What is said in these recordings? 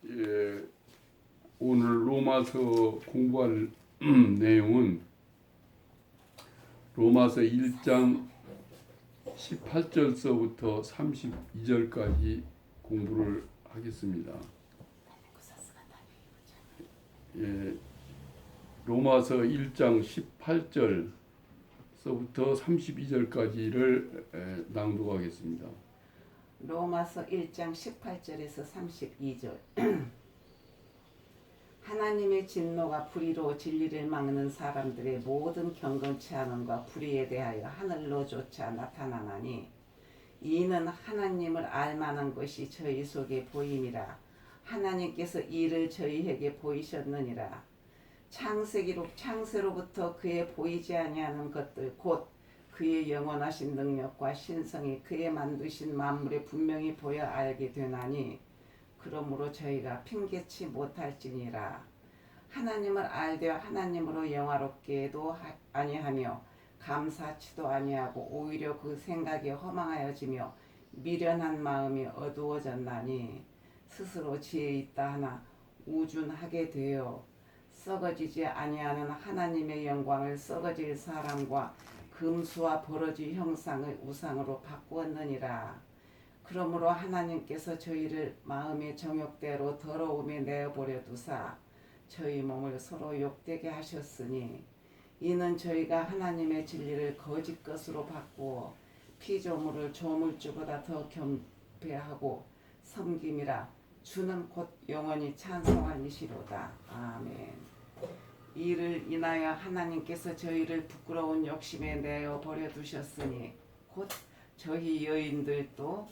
예, 오늘 로마서 공부할 내용은 로마서 1장 18절서부터 32절까지 공부를 하겠습니다. 예, 로마서 1장 18절서부터 32절까지를 낭독하겠습니다. 로마서 1장 18절에서 32절. 하나님의 진노가 불의로 진리를 막는 사람들의 모든 경건치 않음과 불의에 대하여 하늘로조차 나타나나니 이는 하나님을 알만한 것이 저희 속에 보임이라. 하나님께서 이를 저희에게 보이셨느니라. 창세로부터 그의 보이지 아니하는 것들 곧 그의 영원하신 능력과 신성이 그의 만드신 만물에 분명히 보여 알게 되나니 그러므로 저희가 핑계치 못할지니라. 하나님을 알되 하나님으로 영화롭게도 아니하며 감사치도 아니하고 오히려 그 생각이 허망하여지며 미련한 마음이 어두워졌나니 스스로 지혜 있다 하나 우준하게 되어 썩어지지 아니하는 하나님의 영광을 썩어질 사람과 금수와 버러지 형상의 우상으로 바꾸었느니라. 그러므로 하나님께서 저희를 마음의 정욕대로 더러움에 내어버려 두사 저희 몸을 서로 욕되게 하셨으니 이는 저희가 하나님의 진리를 거짓 것으로 바꾸어 피조물을 조물주보다 더 겸비하고 섬김이라. 주는 곧 영원히 찬송하시리로다. 아멘. 이를 인하여 하나님께서 저희를 부끄러운 욕심에 내어 버려 두셨으니 곧 저희 여인들도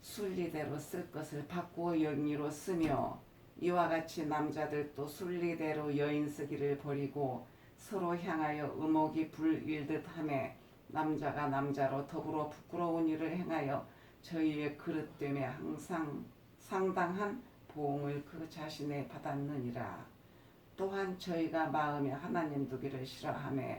순리대로 쓸 것을 바꾸어 영리로 쓰며 이와 같이 남자들도 순리대로 여인 쓰기를 버리고 서로 향하여 의목이 불일듯 하며 남자가 남자로 더불어 부끄러운 일을 행하여 저희의 그릇됨에 항상 상당한 보응을 그 자신에 받았느니라. 또한 저희가 마음에 하나님 두기를 싫어하며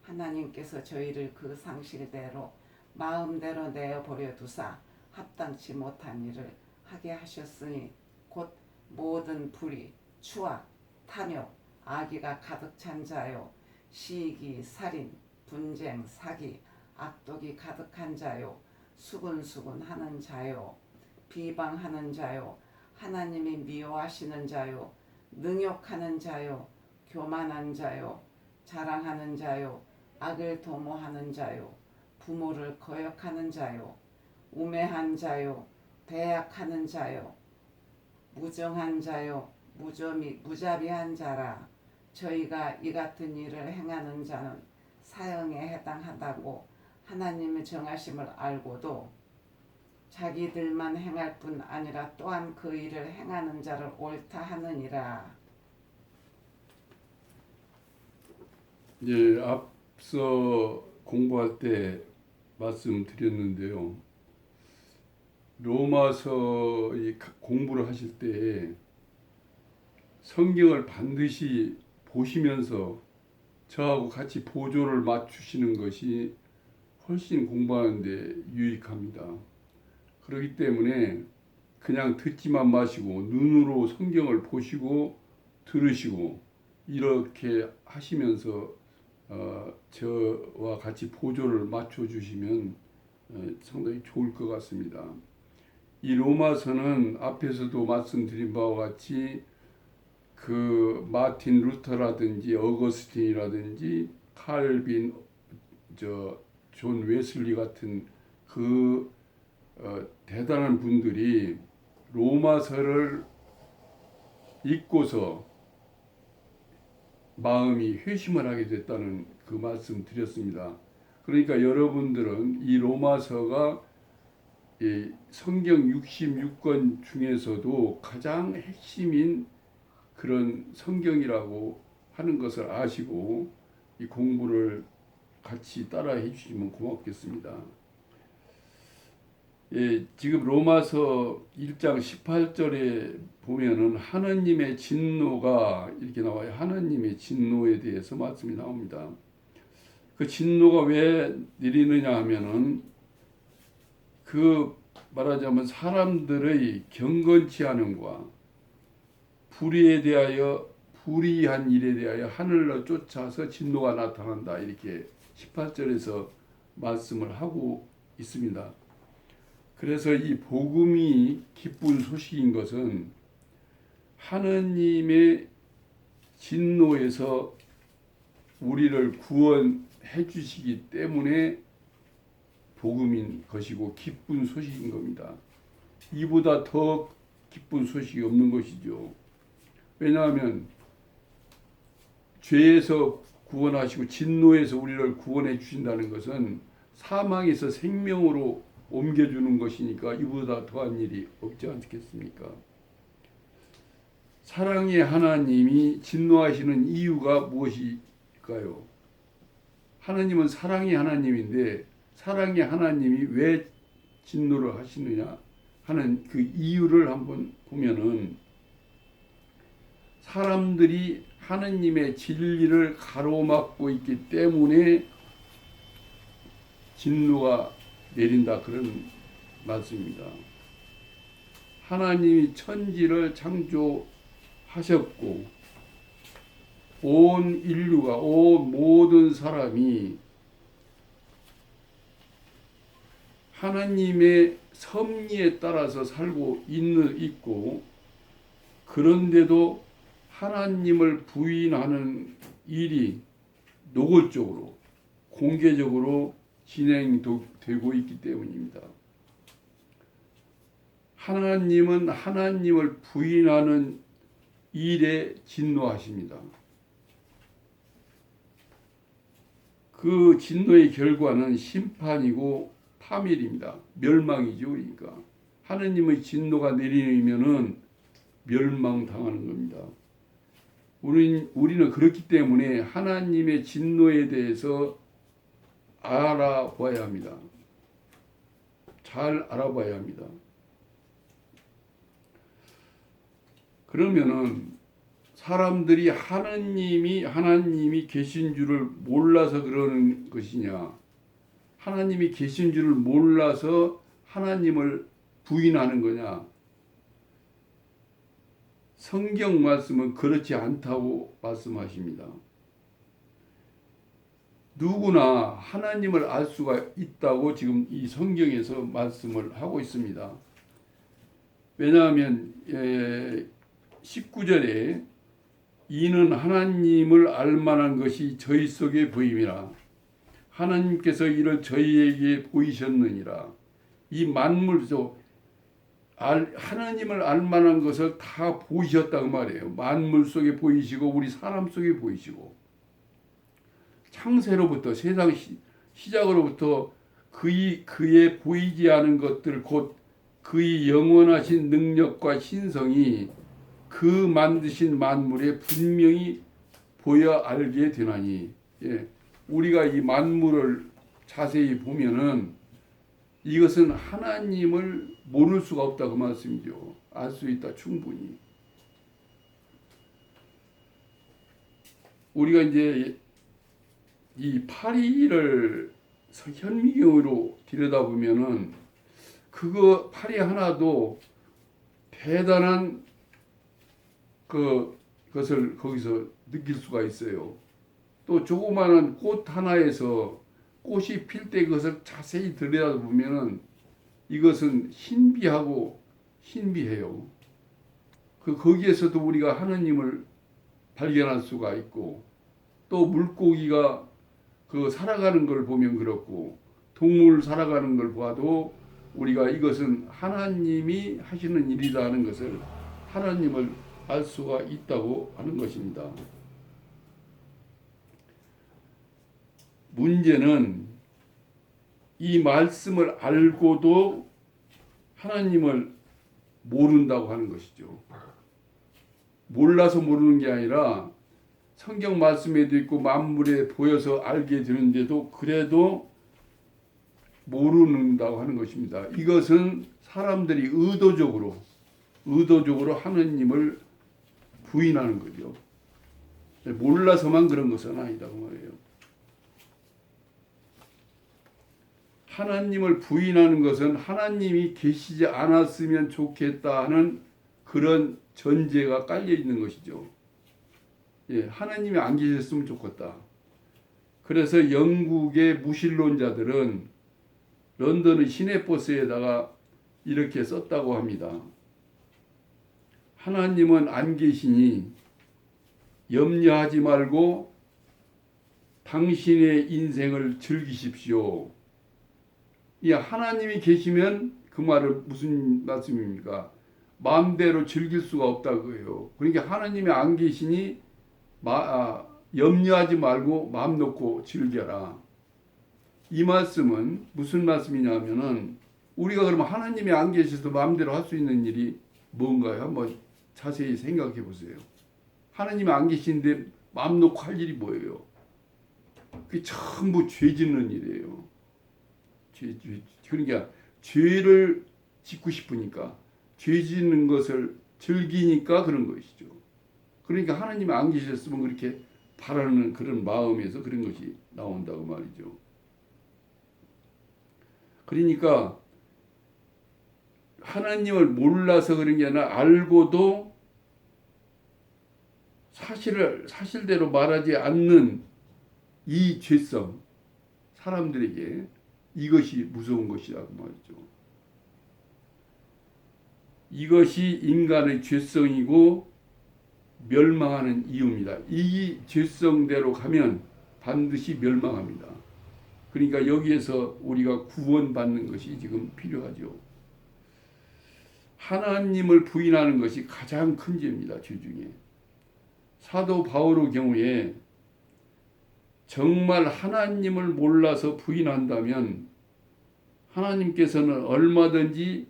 하나님께서 저희를 그 상실대로 마음대로 내어버려 두사 합당치 못한 일을 하게 하셨으니 곧 모든 불의, 추악, 탐욕, 악의가 가득 찬 자요 시기, 살인, 분쟁, 사기, 악독이 가득한 자요 수군수군하는 자요 비방하는 자요 하나님이 미워하시는 자요 능욕하는 자요 교만한 자요 자랑하는 자요 악을 도모하는 자요 부모를 거역하는 자요 우매한 자요 배약하는 자요 무정한 자요 무자비한 자라. 저희가 이 같은 일을 행하는 자는 사형에 해당하다고 하나님의 정하심을 알고도 자기들만 행할 뿐 아니라 또한 그 일을 행하는 자를 옳다 하느니라. 예, 앞서 공부할 때 말씀드렸는데요. 로마서 공부를 하실 때 성경을 반드시 보시면서 저하고 같이 보조를 맞추시는 것이 훨씬 공부하는데 유익합니다. 그렇기 때문에 그냥 듣지만 마시고 눈으로 성경을 보시고 들으시고 이렇게 하시면서 저와 같이 보조를 맞춰주시면 상당히 좋을 것 같습니다. 이 로마서는 앞에서도 말씀드린 바와 같이 그 마틴 루터라든지 어거스틴이라든지 칼빈, 존 웨슬리 같은 그 대단한 분들이 로마서를 읽고서 마음이 회심을 하게 됐다는 그 말씀 드렸습니다. 그러니까 여러분들은 이 로마서가 이 성경 66권 중에서도 가장 핵심인 그런 성경이라고 하는 것을 아시고 이 공부를 같이 따라 해주시면 고맙겠습니다. 예, 지금 로마서 1장 18절에 보면은 하나님의 진노가 이렇게 나와요. 하나님의 진노에 대해서 말씀이 나옵니다. 그 진노가 왜 내리느냐 하면은 그 말하자면 사람들의 경건치 않음과 불의한 일에 대하여 하늘로 쫓아서 진노가 나타난다. 이렇게 18절에서 말씀을 하고 있습니다. 그래서 이 복음이 기쁜 소식인 것은 하느님의 진노에서 우리를 구원해 주시기 때문에 복음인 것이고 기쁜 소식인 겁니다. 이보다 더 기쁜 소식이 없는 것이죠. 왜냐하면 죄에서 구원하시고 진노에서 우리를 구원해 주신다는 것은 사망에서 생명으로 옮겨주는 것이니까 이보다 더한 일이 없지 않겠습니까? 사랑의 하나님이 진노하시는 이유가 무엇일까요? 하나님은 사랑의 하나님인데 사랑의 하나님이 왜 진노를 하시느냐 하는 그 이유를 한번 보면은 사람들이 하느님의 진리를 가로막고 있기 때문에 진노가 내린다 그런 말씀입니다. 하나님이 천지를 창조하셨고 온 인류가 온 모든 사람이 하나님의 섭리에 따라서 살고 있고 그런데도 하나님을 부인하는 일이 노골적으로 공개적으로 진행되고 있기 때문입니다. 하나님은 하나님을 부인하는 일에 진노하십니다. 그 진노의 결과는 심판이고 파멸입니다. 멸망이죠. 그러니까 하나님의 진노가 내리면은 멸망당하는 겁니다. 우리는 그렇기 때문에 하나님의 진노에 대해서 알아봐야 합니다. 잘 알아봐야 합니다. 그러면은 사람들이 하나님이 계신 줄을 몰라서 그러는 것이냐? 하나님이 계신 줄을 몰라서 하나님을 부인하는 거냐? 성경 말씀은 그렇지 않다고 말씀하십니다. 누구나 하나님을 알 수가 있다고 지금 이 성경에서 말씀을 하고 있습니다. 왜냐하면 19절에 이는 하나님을 알만한 것이 저희 속에 보임이라 하나님께서 이를 저희에게 보이셨느니라. 이 만물도 하나님을 알만한 것을 다 보이셨다고 말해요. 만물 속에 보이시고 우리 사람 속에 보이시고 창세로부터 세상 시작으로부터 그의 보이지 않은 것들 곧 그의 영원하신 능력과 신성이 그 만드신 만물에 분명히 보여 알게 되나니 우리가 이 만물을 자세히 보면은 이것은 하나님을 모를 수가 없다 그 말씀이죠. 알 수 있다 충분히. 우리가 이제 이 파리를 현미경으로 들여다보면은 그거 파리 하나도 대단한 그것을 거기서 느낄 수가 있어요. 또 조그마한 꽃 하나에서 꽃이 필 때 그것을 자세히 들여다보면은 이것은 신비하고 신비해요. 거기에서도 우리가 하느님을 발견할 수가 있고 또 물고기가 살아가는 걸 보면 그렇고 동물 살아가는 걸 봐도 우리가 이것은 하나님이 하시는 일이다 하는 것을 하나님을 알 수가 있다고 하는 것입니다. 문제는 이 말씀을 알고도 하나님을 모른다고 하는 것이죠. 몰라서 모르는 게 아니라 성경 말씀에도 있고 만물에 보여서 알게 되는데도 그래도 모른다고 하는 것입니다. 이것은 사람들이 의도적으로 하느님을 부인하는 거죠. 몰라서만 그런 것은 아니다고 말해요. 하나님을 부인하는 것은 하나님이 계시지 않았으면 좋겠다 하는 그런 전제가 깔려 있는 것이죠. 예, 하나님이 안 계셨으면 좋겠다. 그래서 영국의 무신론자들은 런던의 시내버스에다가 이렇게 썼다고 합니다. 하나님은 안 계시니 염려하지 말고 당신의 인생을 즐기십시오. 이 하나님이 계시면 그 말은 무슨 말씀입니까? 마음대로 즐길 수가 없다고요. 그러니까 하나님이 안 계시니 염려하지 말고 마음 놓고 즐겨라. 이 말씀은 무슨 말씀이냐면은 우리가 그러면 하나님이 안 계셔서 마음대로 할 수 있는 일이 뭔가요? 한번 자세히 생각해 보세요. 하나님이 안 계신데 마음 놓고 할 일이 뭐예요? 그게 전부 죄 짓는 일이에요. 그러니까 죄를 짓고 싶으니까 죄 짓는 것을 즐기니까 그런 것이죠. 그러니까 하나님이 안 계셨으면 그렇게 바라는 그런 마음에서 그런 것이 나온다고 말이죠. 그러니까 하나님을 몰라서 그런 게 아니라 알고도 사실대로 말하지 않는 이 죄성, 사람들에게 이것이 무서운 것이라고 말이죠. 이것이 인간의 죄성이고 멸망하는 이유입니다. 이 죄성대로 가면 반드시 멸망합니다. 그러니까 여기에서 우리가 구원받는 것이 지금 필요하죠. 하나님을 부인하는 것이 가장 큰 죄입니다. 죄 중에. 사도 바울의 경우에 정말 하나님을 몰라서 부인한다면 하나님께서는 얼마든지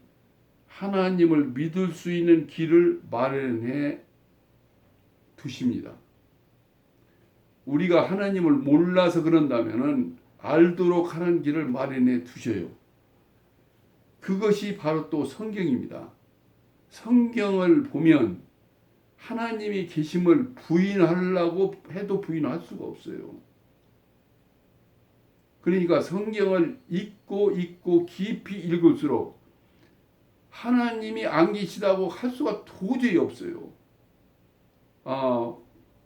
하나님을 믿을 수 있는 길을 마련해 두십니다. 우리가 하나님을 몰라서 그런다면은 알도록 하는 길을 마련해 두셔요. 그것이 바로 또 성경입니다. 성경을 보면 하나님이 계심을 부인하려고 해도 부인할 수가 없어요. 그러니까 성경을 읽고 깊이 읽을수록 하나님이 안 계시다고 할 수가 도저히 없어요.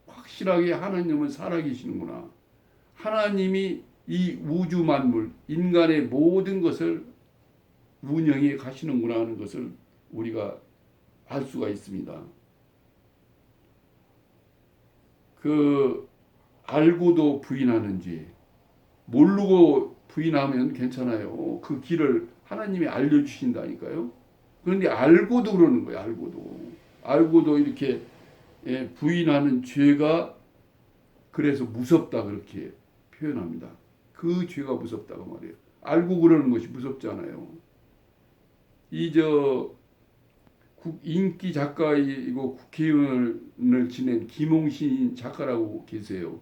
확실하게 하나님은 살아계시는구나. 하나님이 이 우주 만물, 인간의 모든 것을 운영해 가시는구나 하는 것을 우리가 알 수가 있습니다. 알고도 부인하는 죄, 모르고 부인하면 괜찮아요. 그 길을 하나님이 알려주신다니까요. 그런데 알고도 그러는 거예요. 알고도 이렇게 부인하는 죄가 그래서 무섭다 그렇게 표현합니다. 그 죄가 무섭다고 말이에요. 알고 그러는 것이 무섭잖아요. 인기 작가이고 국회의원을 지낸 김홍신 작가라고 계세요.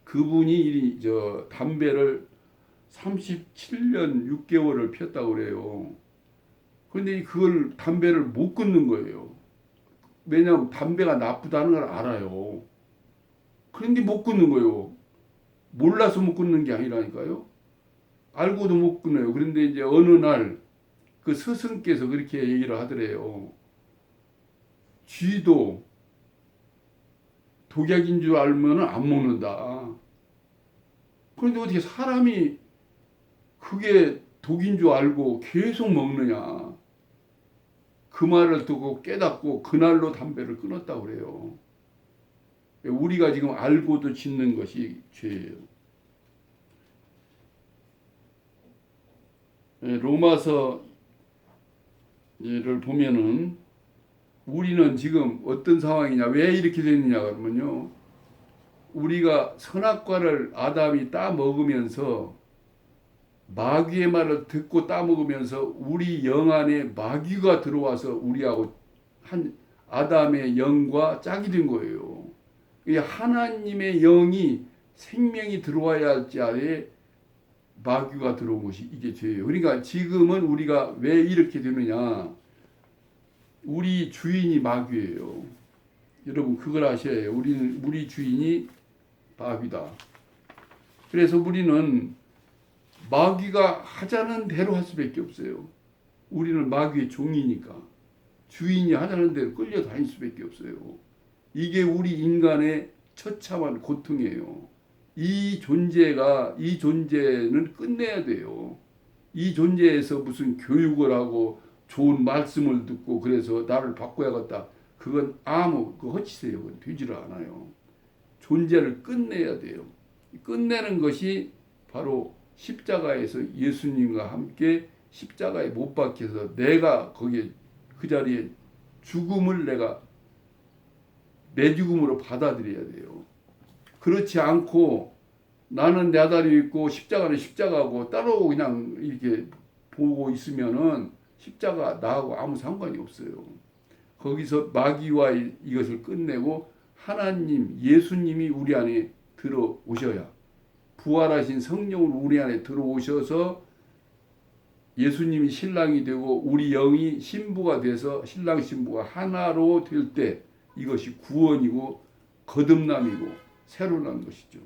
그분이 담배를 37년 6개월을 피웠다고 그래요. 그런데 그걸 담배를 못 끊는 거예요. 왜냐하면 담배가 나쁘다는 걸 알아요. 그런데 못 끊는 거예요. 몰라서 못 끊는 게 아니라니까요. 알고도 못 끊어요. 그런데 이제 어느 날 그 스승께서 그렇게 얘기를 하더래요. 쥐도 독약인 줄 알면 안 먹는다. 그런데 어떻게 사람이 그게 독인 줄 알고 계속 먹느냐. 그 말을 듣고 깨닫고 그날로 담배를 끊었다고 그래요. 우리가 지금 알고도 짓는 것이 죄예요. 로마서를 보면은 우리는 지금 어떤 상황이냐, 왜 이렇게 됐느냐 그러면요. 우리가 선악과를 아담이 따 먹으면서 마귀의 말을 듣고 따 먹으면서 우리 영 안에 마귀가 들어와서 우리하고 한 아담의 영과 짝이 된 거예요. 하나님의 영이 생명이 들어와야 할지 아래 마귀가 들어온 것이 이게 죄예요. 그러니까 지금은 우리가 왜 이렇게 되느냐. 우리 주인이 마귀예요. 여러분 그걸 아셔야 해요. 우리 주인이 마귀다. 그래서 우리는 마귀가 하자는 대로 할 수밖에 없어요. 우리는 마귀의 종이니까 주인이 하자는 대로 끌려다닐 수밖에 없어요. 이게 우리 인간의 처참한 고통이에요. 이 존재는 끝내야 돼요. 이 존재에서 무슨 교육을 하고 좋은 말씀을 듣고 그래서 나를 바꿔야겠다. 그건 그 헛짓이에요. 그건 되지를 않아요. 존재를 끝내야 돼요. 끝내는 것이 바로 십자가에서 예수님과 함께 십자가에 못 박혀서 내가 거기에 그 자리에 죽음을 내가 내 죽음으로 받아들여야 돼요. 그렇지 않고 나는 내 다리 있고 십자가는 십자가고 따로 그냥 이렇게 보고 있으면은 십자가 나하고 아무 상관이 없어요. 거기서 마귀와 이것을 끝내고 하나님, 예수님이 우리 안에 들어오셔야 부활하신 성령으로 우리 안에 들어오셔서 예수님이 신랑이 되고 우리 영이 신부가 돼서 신랑 신부가 하나로 될 때 이것이 구원이고 거듭남이고 새로 난 것이죠.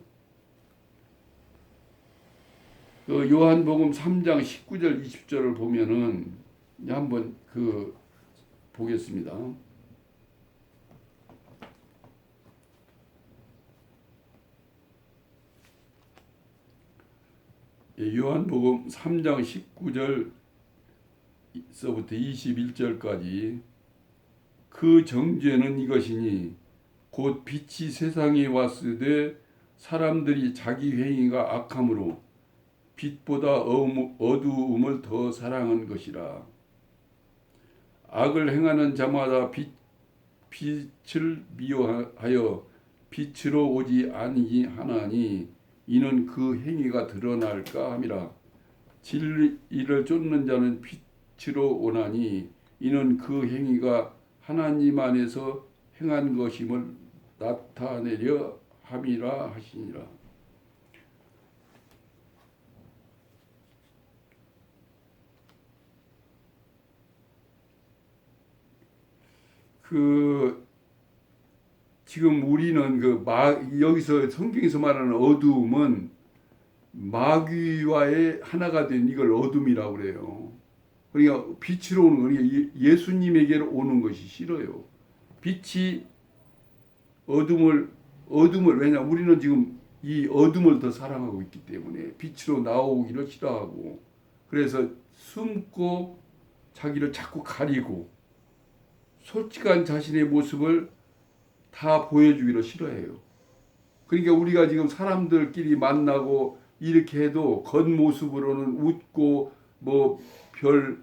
요한복음 3장 19절 20절을 보면은 한번 보겠습니다. 요한복음 3장 19절서부터 21절까지 그 정죄는 이것이니 곧 빛이 세상에 왔으되 사람들이 자기 행위가 악함으로 빛보다 어두움을 더 사랑한 것이라. 악을 행하는 자마다 빛을 미워하여 빛으로 오지 아니하나니 이는 그 행위가 드러날까 함이라. 진리를 쫓는 자는 빛으로 오나니 이는 그 행위가 하나님 안에서 행한 것임을 나타내려 함이라 하시니라. 지금 우리는 여기서 성경에서 말하는 어두움은 마귀와의 하나가 된 이걸 어둠이라고 그래요. 그러니까 빛으로 오는 거니 예수님에게로 오는 것이 싫어요. 빛이 어둠을 왜냐 우리는 지금 이 어둠을 더 사랑하고 있기 때문에 빛으로 나오기를 싫어하고 그래서 숨고 자기를 자꾸 가리고 솔직한 자신의 모습을 다 보여주기를 싫어해요. 그러니까 우리가 지금 사람들끼리 만나고 이렇게 해도 겉모습으로는 웃고 별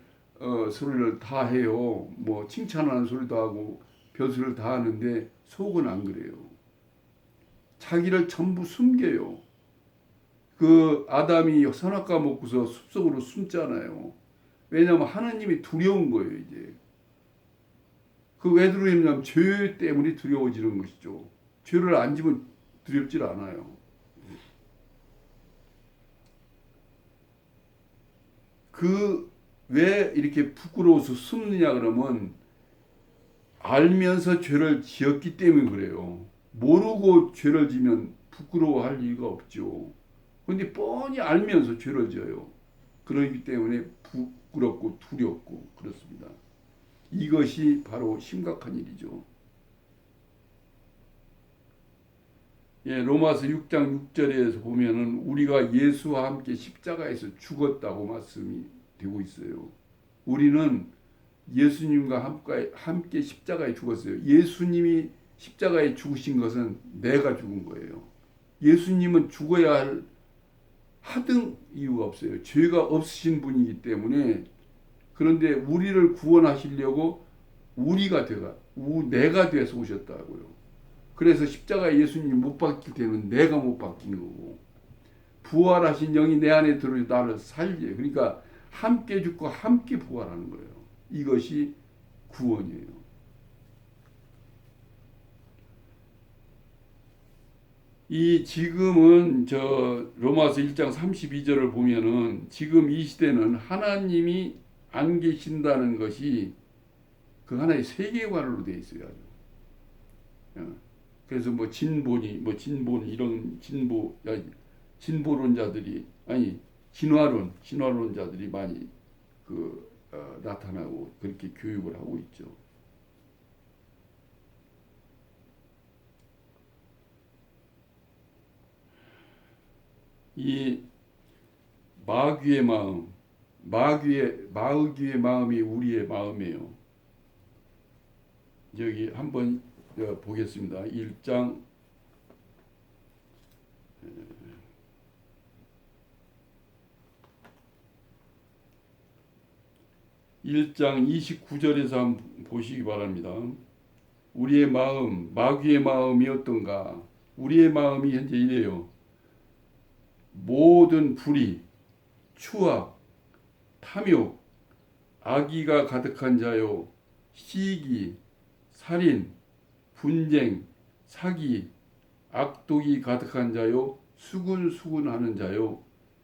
소리를 다 해요. 칭찬하는 소리도 하고 별소리를 다 하는데 속은 안 그래요. 자기를 전부 숨겨요. 아담이 선악과 먹고서 숲속으로 숨잖아요. 왜냐하면 하나님이 두려운 거예요. 이제 왜 두려웠냐면 죄 때문에 두려워지는 것이죠. 죄를 안 지면 두렵질 않아요. 왜 이렇게 부끄러워서 숨느냐 그러면 알면서 죄를 지었기 때문에 그래요. 모르고 죄를 지면 부끄러워할 이유가 없죠. 그런데 뻔히 알면서 죄를 지어요. 그러기 때문에 부끄럽고 두렵고 그렇습니다. 이것이 바로 심각한 일이죠. 로마서 6장 6절에서 보면은 우리가 예수와 함께 십자가에서 죽었다고 말씀이 되고 있어요. 우리는 예수님과 함께 십자가에 죽었어요. 예수님이 십자가에 죽으신 것은 내가 죽은 거예요. 예수님은 죽어야 할 하등 이유가 없어요. 죄가 없으신 분이기 때문에. 그런데 우리를 구원하시려고 내가 돼서 오셨다고요. 그래서 십자가에 예수님이 못 박힐 때는 내가 못 박힌 거고 부활하신 영이 내 안에 들어서 나를 살려요. 그러니까 함께 죽고 함께 부활하는 거예요. 이것이 구원이에요. 지금은 로마서 1장 32절을 보면은 지금 이 시대는 하나님이 안 계신다는 것이 그 하나의 세계관으로 되어 있어요. 그래서 진보론 이런 진보론자들이 진화론자들이 많이 나타나고 그렇게 교육을 하고 있죠. 이 마귀의 마음, 마귀의 마음이 우리의 마음이에요. 여기 한번 보겠습니다. 1장 29절에서 한번 보시기 바랍니다. 우리의 마음, 마귀의 마음이 어떤가? 우리의 마음이 현재 이래요. 모든 불의, 추악, 탐욕, 악의가 가득한 자요, 시기, 살인, 분쟁, 사기, 악독이 가득한 자요, 수군수군하는 자요,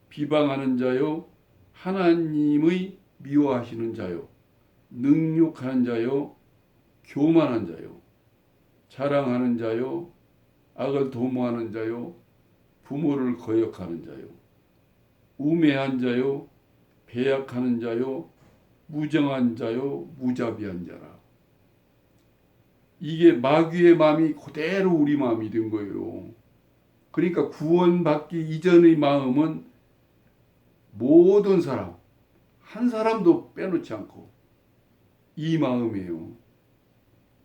비방하는 자요, 하나님의 미워하시는 자요, 능욕하는 자요, 교만한 자요, 자랑하는 자요, 악을 도모하는 자요, 부모를 거역하는 자요, 우매한 자요, 배약하는 자요, 무정한 자요, 무자비한 자라. 이게 마귀의 마음이 그대로 우리 마음이 된 거예요. 그러니까 구원받기 이전의 마음은 모든 사람, 한 사람도 빼놓지 않고 이 마음이에요.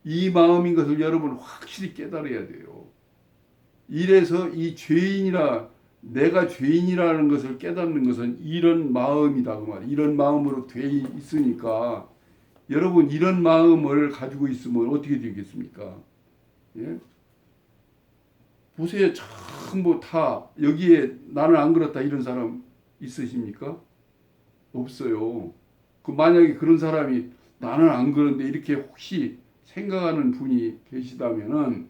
이 마음인 것을 여러분 확실히 깨달아야 돼요. 이래서 이 내가 죄인이라는 것을 깨닫는 것은 이런 마음이다 그 말이에요. 이런 마음으로 돼 있으니까 여러분 이런 마음을 가지고 있으면 어떻게 되겠습니까? 예? 보세요. 전부 다 여기에 나는 안 그렇다 이런 사람 있으십니까? 없어요. 만약에 그런 사람이 나는 안 그런데 이렇게 혹시 생각하는 분이 계시다면은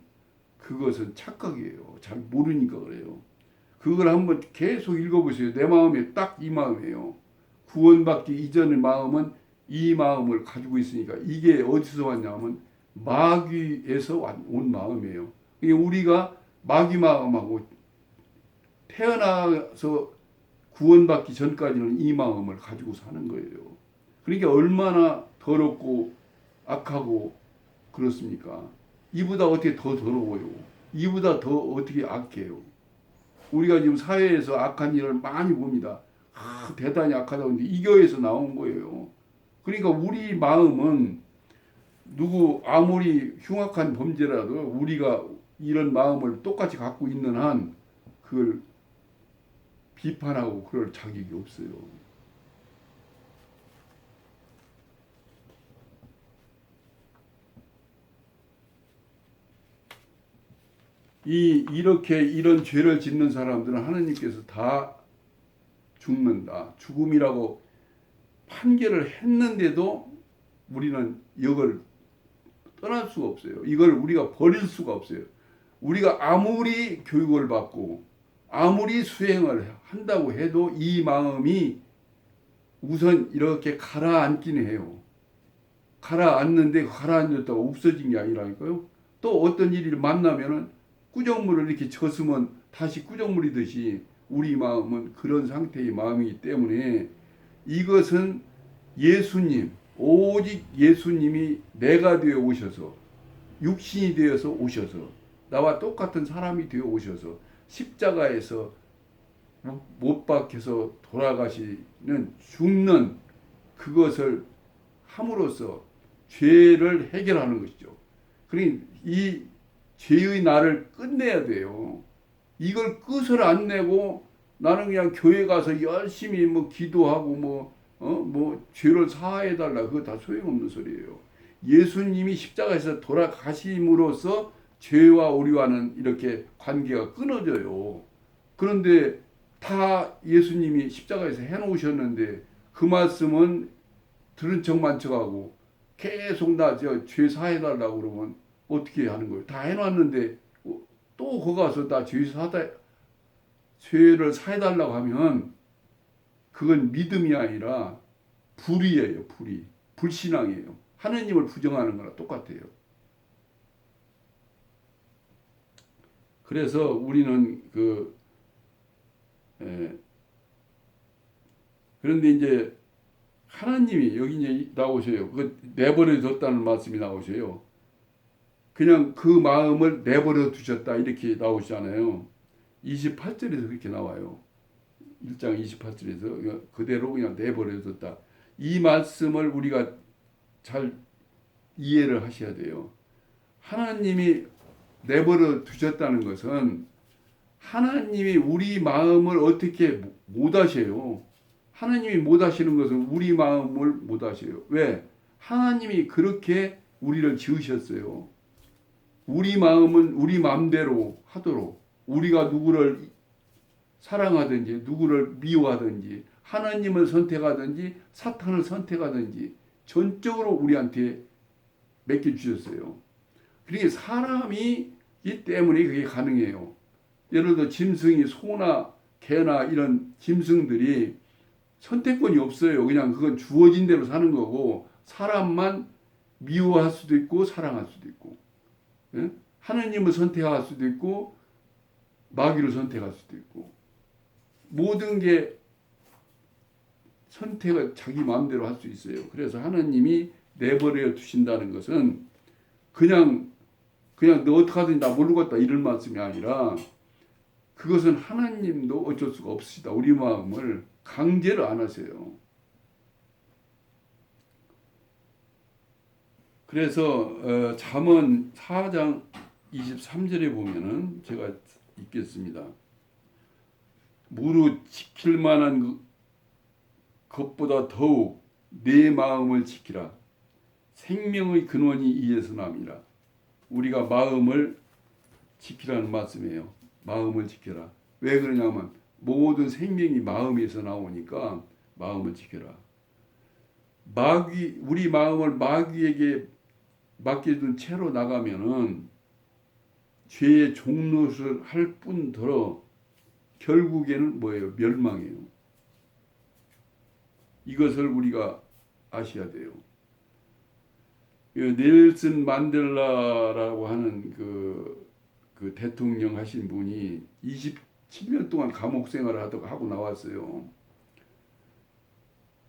그것은 착각이에요. 잘 모르니까 그래요. 그걸 한번 계속 읽어보세요. 내 마음이 딱 이 마음이에요. 구원받기 이전의 마음은 이 마음을 가지고 있으니까 이게 어디서 왔냐면 마귀에서 온 마음이에요. 우리가 마귀 마음하고 태어나서 구원받기 전까지는 이 마음을 가지고 사는 거예요. 그러니까 얼마나 더럽고 악하고 그렇습니까? 이보다 어떻게 더 더러워요? 이보다 더 어떻게 악해요? 우리가 지금 사회에서 악한 일을 많이 봅니다. 대단히 악하다고 하는데 이 교회에서 나온 거예요. 그러니까 우리 마음은 누구 아무리 흉악한 범죄라도 우리가 이런 마음을 똑같이 갖고 있는 한 그걸 비판하고 그럴 자격이 없어요. 이렇게 이런 죄를 짓는 사람들은 하나님께서 다 죽는다. 죽음이라고 판결을 했는데도 우리는 이걸 떠날 수가 없어요. 이걸 우리가 버릴 수가 없어요. 우리가 아무리 교육을 받고 아무리 수행을 한다고 해도 이 마음이 우선 이렇게 가라앉기는 해요. 가라앉는데 가라앉았다고 없어진 게 아니라니까요. 또 어떤 일을 만나면은 꾸정물을 이렇게 쳤으면 다시 꾸정물이듯이 우리 마음은 그런 상태의 마음이기 때문에 이것은 예수님, 오직 예수님이 내가 되어 오셔서 육신이 되어서 오셔서 나와 똑같은 사람이 되어 오셔서 십자가에서 못 박혀서 돌아가시는 죽는 그것을 함으로써 죄를 해결하는 것이죠. 그러니 이 죄의 날을 끝내야 돼요. 이걸 끝을 안 내고 나는 그냥 교회 가서 열심히 뭐 기도하고 뭐 죄를 사하해 달라 그거 다 소용없는 소리예요. 예수님이 십자가에서 돌아가심으로써 죄와 우리와는 이렇게 관계가 끊어져요. 그런데 다 예수님이 십자가에서 해놓으셨는데 그 말씀은 들은 척만 척하고 계속 나 죄 사해달라고 그러면 어떻게 하는 거예요? 다 해놨는데 또 거기 가서 나 죄를 사해달라고 하면 그건 믿음이 아니라 불의예요. 불신앙이에요. 하느님을 부정하는 거랑 똑같아요. 그래서 우리는 그런데 이제 하나님이 여기 이제 나오셔요. 그 내버려 뒀다는 말씀이 나오셔요. 그냥 그 마음을 내버려 두셨다 이렇게 나오시잖아요. 28절에서 그렇게 나와요. 1장 28절에서 그대로 그냥 내버려 뒀다. 이 말씀을 우리가 잘 이해를 하셔야 돼요. 하나님이 내버려 두셨다는 것은 하나님이 우리 마음을 어떻게 못 하셔요. 하나님이 못 하시는 것은 우리 마음을 못 하셔요. 왜? 하나님이 그렇게 우리를 지으셨어요. 우리 마음은 우리 마음대로 하도록 우리가 누구를 사랑하든지 누구를 미워하든지 하나님을 선택하든지 사탄을 선택하든지 전적으로 우리한테 맡겨주셨어요. 그러니까 사람이기 때문에 그게 가능해요. 예를 들어 짐승이 소나 개나 이런 짐승들이 선택권이 없어요. 그냥 그건 주어진 대로 사는 거고 사람만 미워할 수도 있고 사랑할 수도 있고 예? 하나님을 선택할 수도 있고 마귀를 선택할 수도 있고 모든 게 선택을 자기 마음대로 할 수 있어요. 그래서 하나님이 내버려 두신다는 것은 그냥 너 어떡하든지 나 모르겠다 이런 말씀이 아니라 그것은 하나님도 어쩔 수가 없으시다. 우리 마음을 강제를 안 하세요. 그래서 잠언 4장 23절에 보면은 제가 읽겠습니다. 무릇 지킬 만한 것보다 더욱 내 마음을 지키라. 생명의 근원이 이에서 남이라. 우리가 마음을 지키라는 말씀이에요. 마음을 지켜라. 왜 그러냐면 모든 생명이 마음에서 나오니까 마음을 지켜라. 우리 마음을 마귀에게 맡겨둔 채로 나가면은 죄의 종노릇을 할 뿐더러 결국에는 뭐예요? 멸망이에요. 이것을 우리가 아셔야 돼요. 넬슨 만델라라고 하는 그 대통령 하신 분이 27년 동안 감옥 생활을 하고 나왔어요.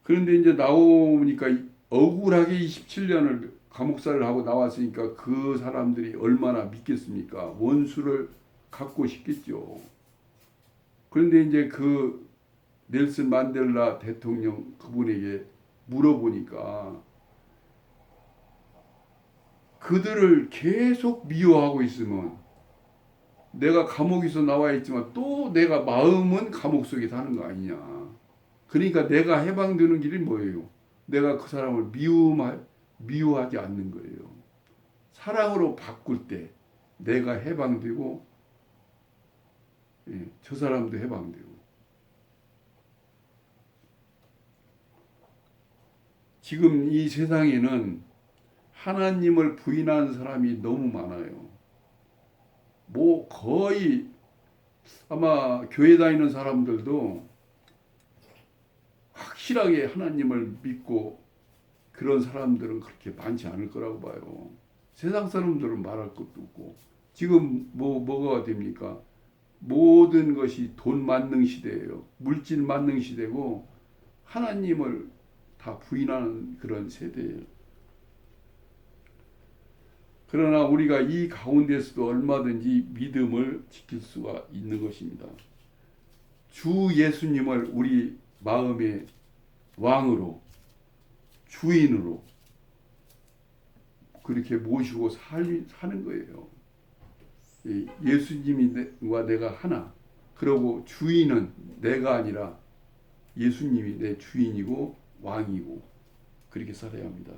그런데 이제 나오니까 억울하게 27년을 감옥살을 하고 나왔으니까 그 사람들이 얼마나 믿겠습니까? 원수를 갖고 싶겠죠. 그런데 이제 그 넬슨 만델라 대통령 그분에게 물어보니까 그들을 계속 미워하고 있으면 내가 감옥에서 나와 있지만 또 내가 마음은 감옥 속에 사는 거 아니냐. 그러니까 내가 해방되는 길이 뭐예요? 내가 그 사람을 미워하지 않는 거예요. 사랑으로 바꿀 때 내가 해방되고 저 사람도 해방되고. 지금 이 세상에는 하나님을 부인하는 사람이 너무 많아요. 뭐 거의 아마 교회 다니는 사람들도 확실하게 하나님을 믿고 그런 사람들은 그렇게 많지 않을 거라고 봐요. 세상 사람들은 말할 것도 없고 지금 뭐가 됩니까? 모든 것이 돈 만능 시대예요. 물질 만능 시대고 하나님을 다 부인하는 그런 세대예요. 그러나 우리가 이 가운데서도 얼마든지 믿음을 지킬 수가 있는 것입니다. 주 예수님을 우리 마음의 왕으로 주인으로 그렇게 모시고 사는 거예요. 예수님과 내가 하나. 그리고 주인은 내가 아니라 예수님이 내 주인이고 왕이고 그렇게 살아야 합니다.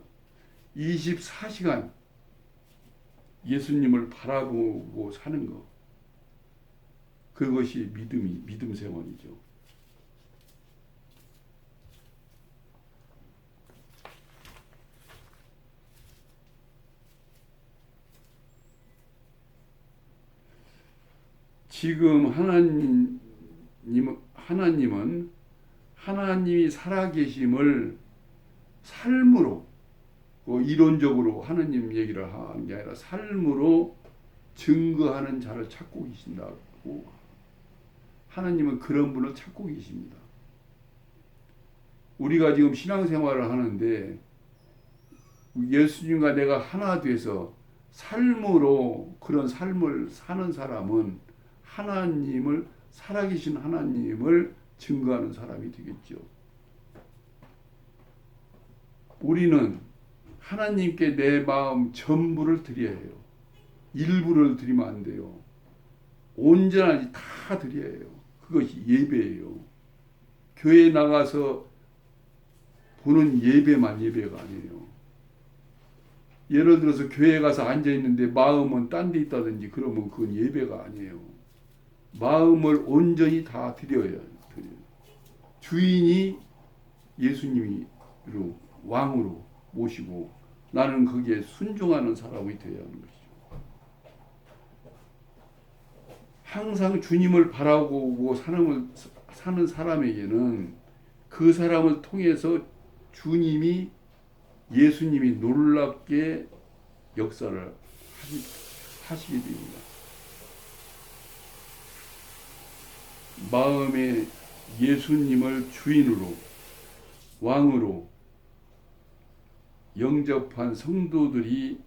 24시간 예수님을 바라보고 사는 것. 그것이 믿음 생활이죠. 지금 하나님은 하나님이 살아계심을 삶으로 이론적으로 하나님 얘기를 하는 게 아니라 삶으로 증거하는 자를 찾고 계신다고 하나님은 그런 분을 찾고 계십니다. 우리가 지금 신앙생활을 하는데 예수님과 내가 하나 돼서 삶으로 그런 삶을 사는 사람은 하나님을 살아계신 하나님을 증거하는 사람이 되겠죠. 우리는 하나님께 내 마음 전부를 드려야 해요. 일부를 드리면 안 돼요. 온전하게 다 드려야 해요. 그것이 예배예요. 교회 나가서 보는 예배만 예배가 아니에요. 예를 들어서 교회 가서 앉아 있는데 마음은 딴 데 있다든지 그러면 그건 예배가 아니에요. 마음을 온전히 다 드려요. 주인이 예수님으로 왕으로 모시고 나는 거기에 순종하는 사람이 되어야 하는 것이죠. 항상 주님을 바라보고 사는 사람에게는 그 사람을 통해서 예수님이 놀랍게 역사를 하시게 됩니다. 마음에 예수님을 주인으로 왕으로 영접한 성도들이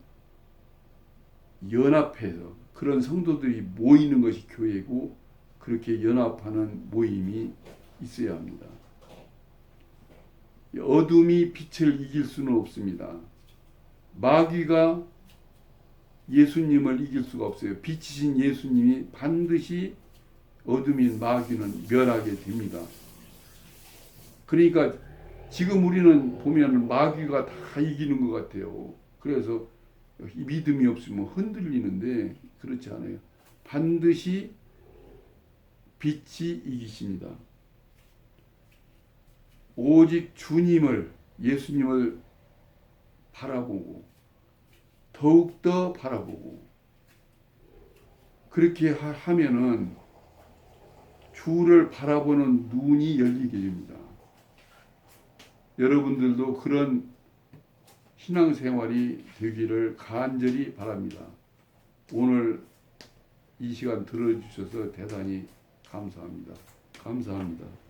연합해서 그런 성도들이 모이는 것이 교회고 그렇게 연합하는 모임이 있어야 합니다. 어둠이 빛을 이길 수는 없습니다. 마귀가 예수님을 이길 수가 없어요. 빛이신 예수님이 반드시 어둠인 마귀는 멸하게 됩니다. 그러니까 지금 우리는 보면 마귀가 다 이기는 것 같아요. 그래서 믿음이 없으면 흔들리는데 그렇지 않아요. 반드시 빛이 이기십니다. 오직 주님을 예수님을 바라보고 더욱더 바라보고 그렇게 하면은 주를 바라보는 눈이 열리게 됩니다. 여러분들도 그런 신앙생활이 되기를 간절히 바랍니다. 오늘 이 시간 들어주셔서 대단히 감사합니다. 감사합니다.